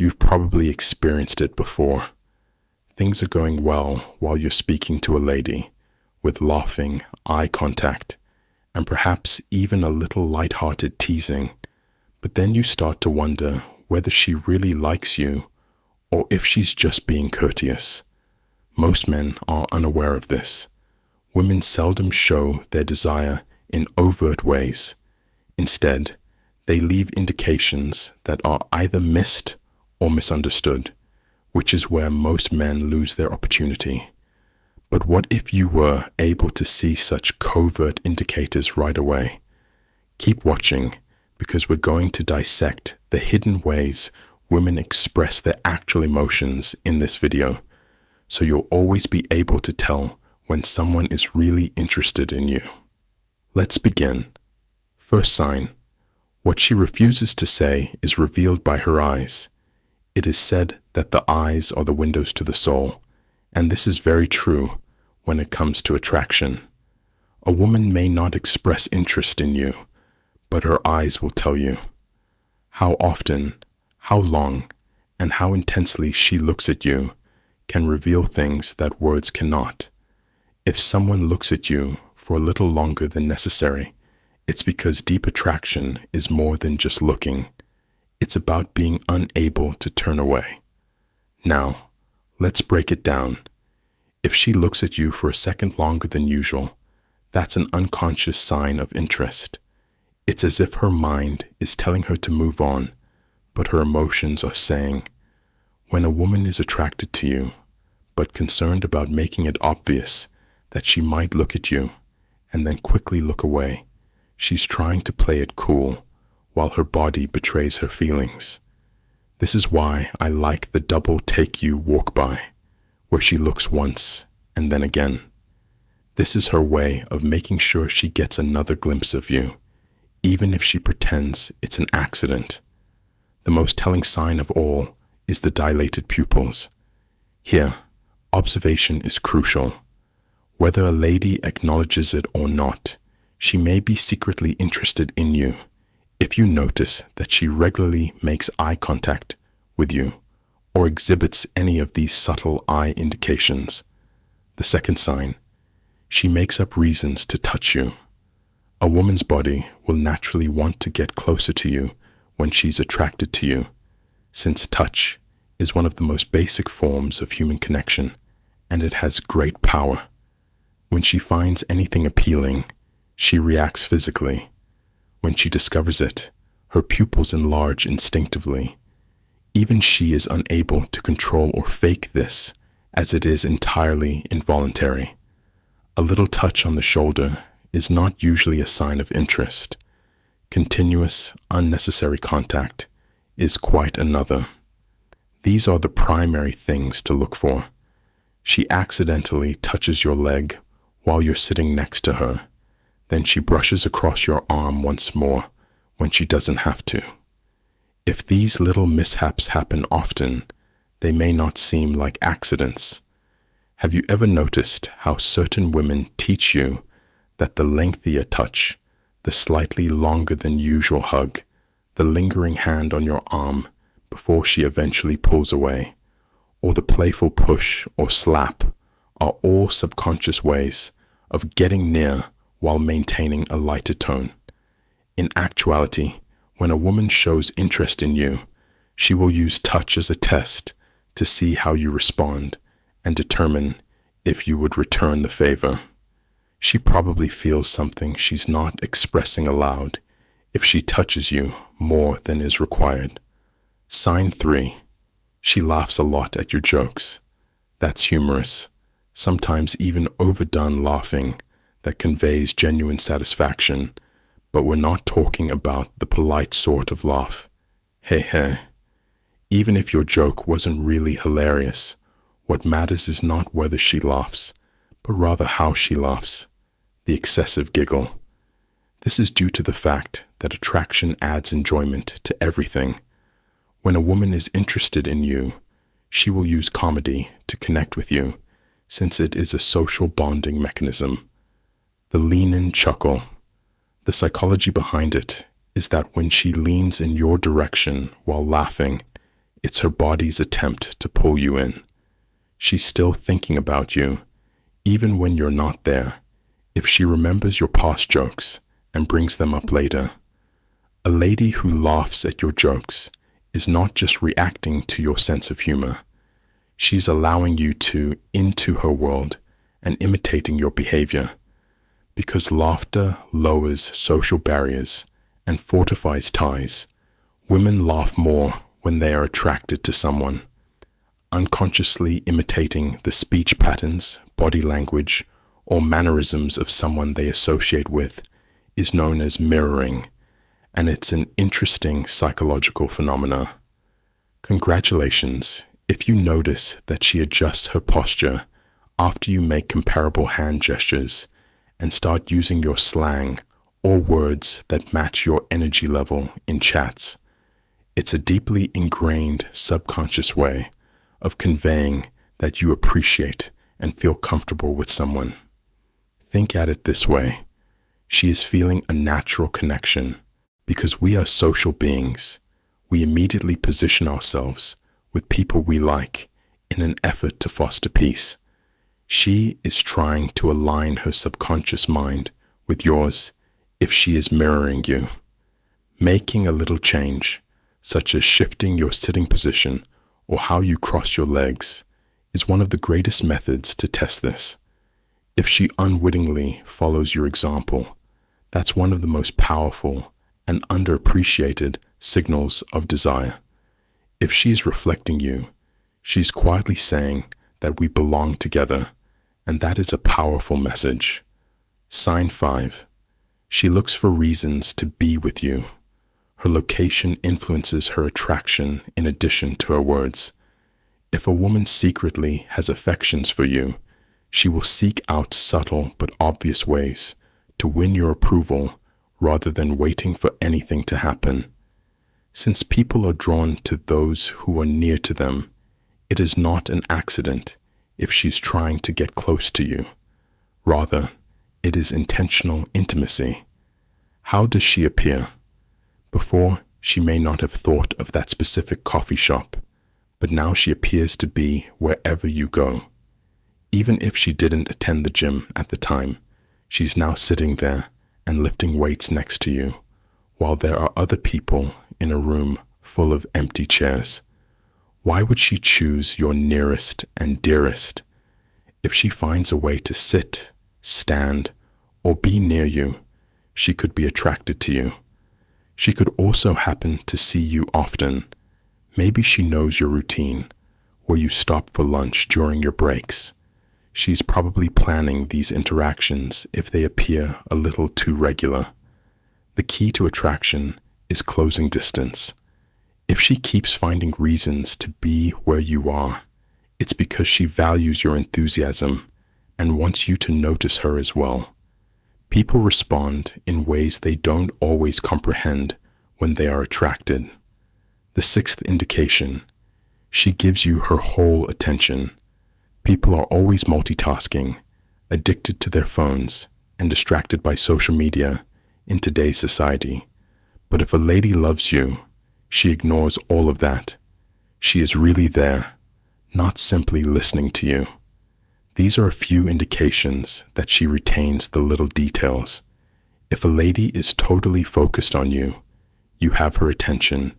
You've probably experienced it before. Things are going well while you're speaking to a lady, with laughing, eye contact, and perhaps even a little light-hearted teasing, but then you start to wonder whether she really likes you or if she's just being courteous. Most men are unaware of this. Women seldom show their desire in overt ways. Instead, they leave indications that are either missed or misunderstood, which is where most men lose their opportunity. But what if you were able to see such covert indicators right away? Keep watching, because we're going to dissect the hidden ways women express their actual emotions in this video, so you'll always be able to tell when someone is really interested in you. Let's begin. First sign. What she refuses to say is revealed by her eyes. It is said that the eyes are the windows to the soul, and this is very true when it comes to attraction. A woman may not express interest in you, but her eyes will tell you. How often, how long, and how intensely she looks at you can reveal things that words cannot. If someone looks at you for a little longer than necessary, it's because deep attraction is more than just looking. It's about being unable to turn away. Now, let's break it down. If she looks at you for a second longer than usual, that's an unconscious sign of interest. It's as if her mind is telling her to move on, but her emotions are saying, when a woman is attracted to you, but concerned about making it obvious that she might look at you and then quickly look away, she's trying to play it cool while her body betrays her feelings. This is why I like the double take you walk by, where she looks once and then again. This is her way of making sure she gets another glimpse of you, even if she pretends it's an accident. The most telling sign of all is the dilated pupils. Here, observation is crucial. Whether a lady acknowledges it or not, she may be secretly interested in you if you notice that she regularly makes eye contact with you or exhibits any of these subtle eye indications. The second sign, she makes up reasons to touch you. A woman's body will naturally want to get closer to you when she's attracted to you, since touch is one of the most basic forms of human connection, and it has great power. When she finds anything appealing, she reacts physically. When she discovers it, her pupils enlarge instinctively. Even she is unable to control or fake this, as it is entirely involuntary. A little touch on the shoulder is not usually a sign of interest. Continuous, unnecessary contact is quite another. These are the primary things to look for. She accidentally touches your leg while you're sitting next to her. Then she brushes across your arm once more when she doesn't have to. If these little mishaps happen often, they may not seem like accidents. Have you ever noticed how certain women teach you that the lengthier touch, the slightly longer than usual hug, the lingering hand on your arm before she eventually pulls away, or the playful push or slap are all subconscious ways of getting near while maintaining a lighter tone? In actuality, when a woman shows interest in you, she will use touch as a test to see how you respond and determine if you would return the favor. She probably feels something she's not expressing aloud if she touches you more than is required. Sign 3. She laughs a lot at your jokes. That's humorous, sometimes even overdone laughing that conveys genuine satisfaction, but we're not talking about the polite sort of laugh. Hey, hey. Even if your joke wasn't really hilarious, what matters is not whether she laughs, but rather how she laughs, the excessive giggle. This is due to the fact that attraction adds enjoyment to everything. When a woman is interested in you, she will use comedy to connect with you, since it is a social bonding mechanism. The lean-in chuckle. The psychology behind it is that when she leans in your direction while laughing, It's her body's attempt to pull you in. She's still thinking about you, even when you're not there, if she remembers your past jokes and brings them up later. A lady who laughs at your jokes is not just reacting to your sense of humor. She's allowing you into her world and imitating your behavior. Because laughter lowers social barriers and fortifies ties, women laugh more when they are attracted to someone. Unconsciously imitating the speech patterns, body language, or mannerisms of someone they associate with is known as mirroring, and it's an interesting psychological phenomena. Congratulations if you notice that she adjusts her posture after you make comparable hand gestures and start using your slang or words that match your energy level in chats. It's a deeply ingrained subconscious way of conveying that you appreciate and feel comfortable with someone. Think at it this way. She is feeling a natural connection. Because we are social beings, we immediately position ourselves with people we like in an effort to foster peace. She is trying to align her subconscious mind with yours if she is mirroring you. Making a little change, such as shifting your sitting position or how you cross your legs, is one of the greatest methods to test this. If she unwittingly follows your example, that's one of the most powerful and underappreciated signals of desire. If she's reflecting you, she's quietly saying that we belong together, and that is a powerful message. Sign 5. She looks for reasons to be with you. Her location influences her attraction in addition to her words. If a woman secretly has affections for you, she will seek out subtle but obvious ways to win your approval rather than waiting for anything to happen. Since people are drawn to those who are near to them, it is not an accident if she's trying to get close to you. Rather, it is intentional intimacy. How does she appear? Before, she may not have thought of that specific coffee shop, but now she appears to be wherever you go. Even if she didn't attend the gym at the time, she's now sitting there and lifting weights next to you, while there are other people in a room full of empty chairs. Why would she choose your nearest and dearest? If she finds a way to sit, stand, or be near you, she could be attracted to you. She could also happen to see you often. Maybe she knows your routine, where you stop for lunch during your breaks. She's probably planning these interactions if they appear a little too regular. The key to attraction is closing distance. If she keeps finding reasons to be where you are, it's because she values your enthusiasm and wants you to notice her as well. People respond in ways they don't always comprehend when they are attracted. The 6th indication, she gives you her whole attention. People are always multitasking, addicted to their phones, and distracted by social media in today's society. But if a lady loves you, she ignores all of that. She is really there, not simply listening to you. These are a few indications that she retains the little details. If a lady is totally focused on you, you have her attention,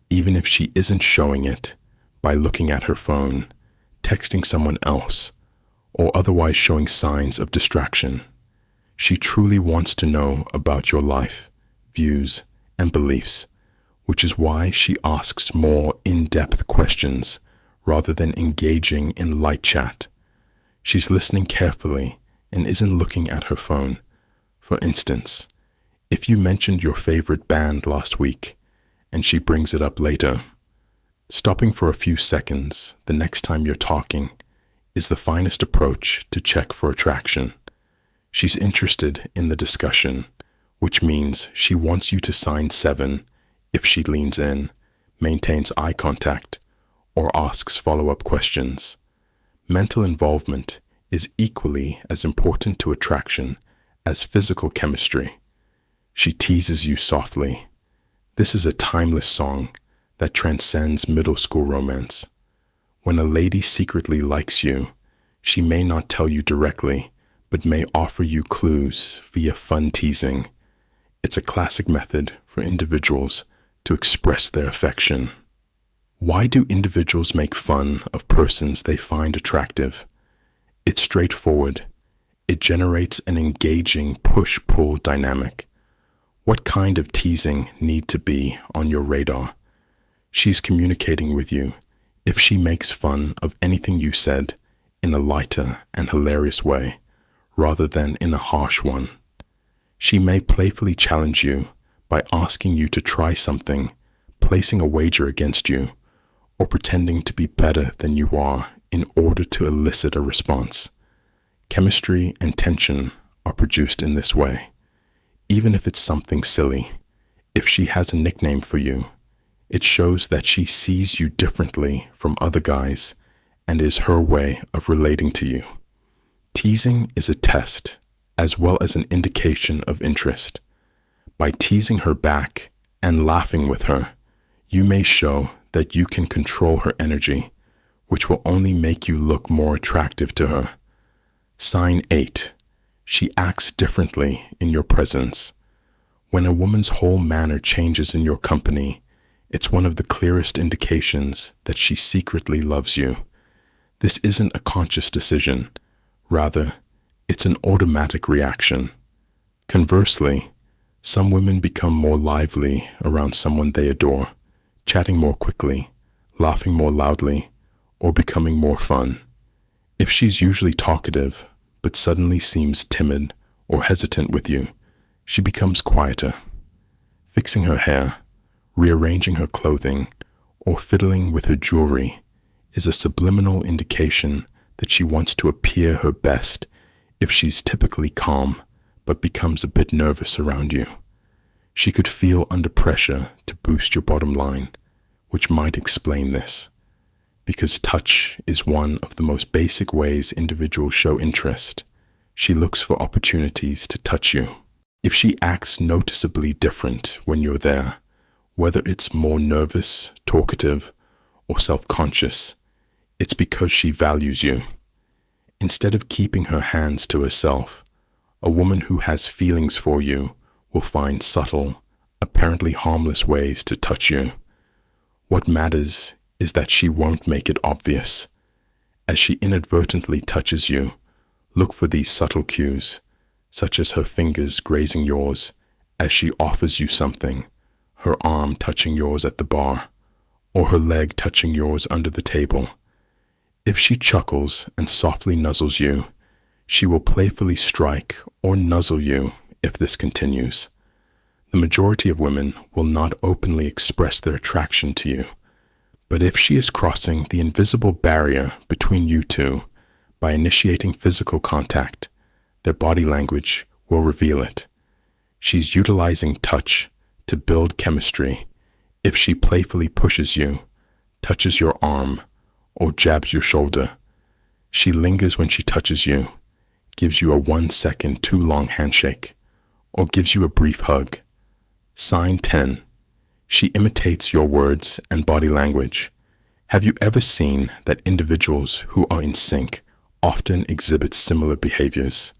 even if she isn't showing it by looking at her phone, texting someone else, or otherwise showing signs of distraction. She truly wants to know about your life, views, and beliefs, which is why she asks more in-depth questions rather than engaging in light chat. She's listening carefully and isn't looking at her phone. For instance, if you mentioned your favorite band last week and she brings it up later, stopping for a few seconds the next time you're talking is the finest approach to check for attraction. She's interested in the discussion, which means she wants you to sign 7 if she leans in, maintains eye contact, or asks follow-up questions. Mental involvement is equally as important to attraction as physical chemistry. She teases you softly. This is a timeless song that transcends middle school romance. When a lady secretly likes you, she may not tell you directly, but may offer you clues via fun teasing. It's a classic method for individuals to express their affection. Why do individuals make fun of persons they find attractive? It's straightforward. It generates an engaging push-pull dynamic. What kind of teasing need to be on your radar? She's communicating with you if she makes fun of anything you said in a lighter and hilarious way, rather than in a harsh one. She may playfully challenge you by asking you to try something, placing a wager against you, or pretending to be better than you are in order to elicit a response. Chemistry and tension are produced in this way. Even if it's something silly, if she has a nickname for you, it shows that she sees you differently from other guys and is her way of relating to you. Teasing is a test as well as an indication of interest. By teasing her back and laughing with her, you may show that you can control her energy, which will only make you look more attractive to her. Sign 8. She acts differently in your presence. When a woman's whole manner changes in your company, it's one of the clearest indications that she secretly loves you. This isn't a conscious decision. Rather, it's an automatic reaction. Conversely, some women become more lively around someone they adore, chatting more quickly, laughing more loudly, or becoming more fun. If she's usually talkative, but suddenly seems timid or hesitant with you, she becomes quieter. Fixing her hair, rearranging her clothing, or fiddling with her jewelry is a subliminal indication that she wants to appear her best if she's typically calm but becomes a bit nervous around you. She could feel under pressure to boost your bottom line, which might explain this. Because touch is one of the most basic ways individuals show interest, she looks for opportunities to touch you. If she acts noticeably different when you're there, whether it's more nervous, talkative, or self-conscious, it's because she values you. Instead of keeping her hands to herself, a woman who has feelings for you will find subtle, apparently harmless ways to touch you. What matters is that she won't make it obvious. As she inadvertently touches you, look for these subtle cues, such as her fingers grazing yours as she offers you something, her arm touching yours at the bar, or her leg touching yours under the table. If she chuckles and softly nuzzles you, she will playfully strike or nuzzle you if this continues. The majority of women will not openly express their attraction to you, but if she is crossing the invisible barrier between you two by initiating physical contact, their body language will reveal it. She's utilizing touch to build chemistry. If she playfully pushes you, touches your arm, or jabs your shoulder, she lingers when she touches you, gives you a 1 second too long handshake, or gives you a brief hug. Sign 10. She imitates your words and body language. Have you ever seen that individuals who are in sync often exhibit similar behaviors?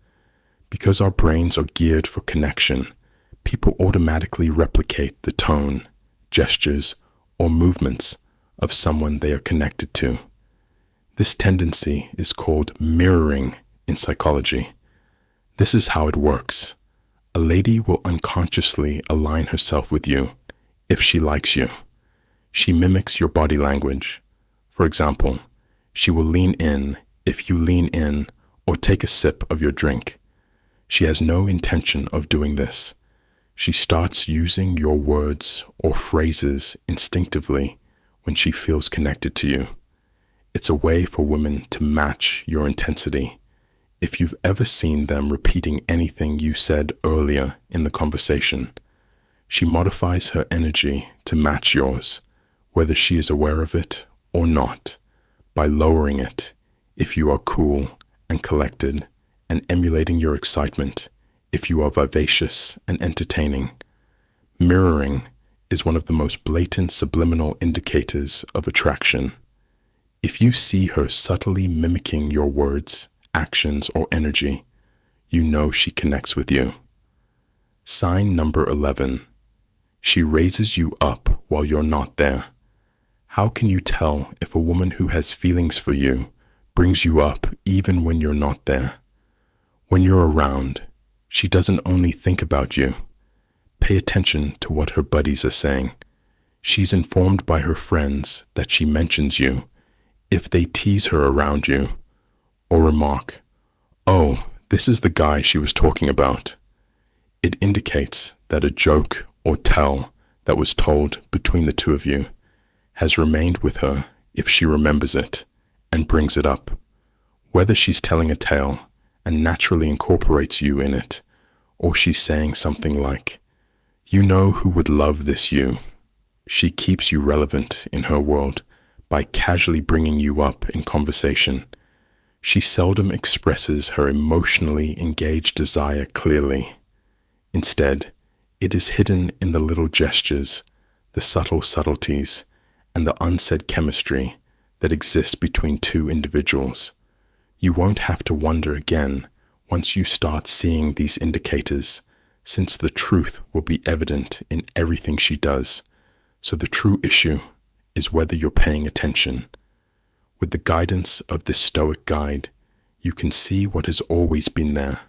Because our brains are geared for connection, people automatically replicate the tone, gestures, or movements of someone they are connected to. This tendency is called mirroring in psychology. This is how it works. A lady will unconsciously align herself with you if she likes you. She mimics your body language. For example, she will lean in if you lean in or take a sip of your drink. She has no intention of doing this. She starts using your words or phrases instinctively when she feels connected to you. It's a way for women to match your intensity. If you've ever seen them repeating anything you said earlier in the conversation, she modifies her energy to match yours, whether she is aware of it or not, by lowering it if you are cool and collected, and emulating your excitement if you are vivacious and entertaining. Mirroring is one of the most blatant subliminal indicators of attraction. If you see her subtly mimicking your words, actions, or energy, you know she connects with you. Sign number 11. She raises you up while you're not there. How can you tell if a woman who has feelings for you brings you up even when you're not there? When you're around, she doesn't only think about you. Pay attention to what her buddies are saying. She's informed by her friends that she mentions you if they tease her around you or remark, "Oh, this is the guy she was talking about." It indicates that a joke or tell that was told between the two of you has remained with her if she remembers it and brings it up. Whether she's telling a tale and naturally incorporates you in it, or she's saying something like, "You know who would love this you." She keeps you relevant in her world by casually bringing you up in conversation. She seldom expresses her emotionally engaged desire clearly. Instead, it is hidden in the little gestures, the subtle subtleties, and the unsaid chemistry that exists between two individuals. You won't have to wonder again once you start seeing these indicators, since the truth will be evident in everything she does. So the true issue is whether you're paying attention. With the guidance of this Stoic guide, you can see what has always been there.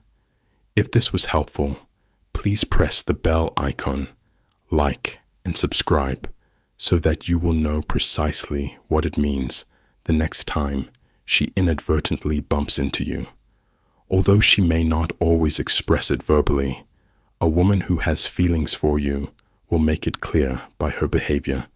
If this was helpful, please press the bell icon, like, and subscribe so that you will know precisely what it means the next time she inadvertently bumps into you. Although she may not always express it verbally, a woman who has feelings for you will make it clear by her behavior.